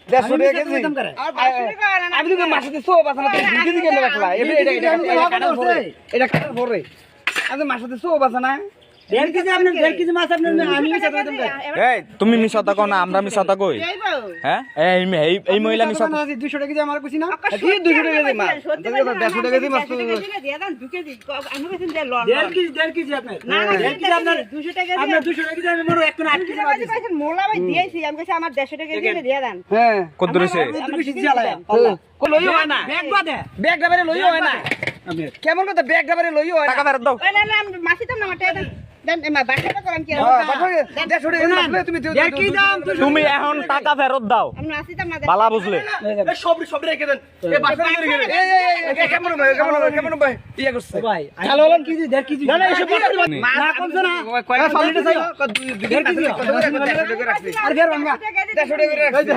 150 টাকা কেজি আমি তো মাসে সব আছে না 2 কেজি কেন রাখলা এটা কাটার পরে আজ মাসে সব আছে না 1.5 কেজি আপনার 1.5 কেজি মাছ আপনার আমি মিছা কইতাম এই তুমি মিছাতা কও না আমরা মিছাতা কই হ্যাঁ এই মহিলা মিছাতা 200 টাকা কেজি আমার কইছি না কি 200 টাকা কেজি মাছ 150 টাকা কেজি মাছ তো দিয়ে দেন 2 কেজি আমি কইছেন যে লন 1.5 কেজি আপনার না 1.5 কেজি আপনার 200 টাকা আপনার 200 টাকা কেজি আমি মোর 1 8 কেজি মাছ দিছি কইছেন মোলা ভাই দিয়েছি আমি কইছি আমার 150 টাকা কেজি দিয়ে দেন হ্যাঁ কত রইছে তুমি সিজি আলায়া আল্লাহ কো লইও হয় না ব্যাগ বাদে ব্যাগটা বাইরে লইও হয় না কেমন কথা ব্যাগটা বাইরে লইও হয় না টাকা ফেরত দাও ওই না আমি মাসিতাম না মাঠে দেন দেন এমা বাকিটা করাম কি হ্যাঁ বাটরে 150 টাকা মাছ তুমি 1.5 কেজি দাম তুমি এখন টাকা ফেরত দাও আমি মাসিতাম না বালা বুঝলে সব রেখে দেন এই বাটরে রেখে দেন এই কেমন ভাই ইয়া করছে ভাই চালো বলেন কেজি 1.5 কেজি না না এসব না কমছে না কয় লিটার চাই 2 কেজি আর ফের ভাঙা 150 টাকা দিয়ে 150 টাকা রাখছি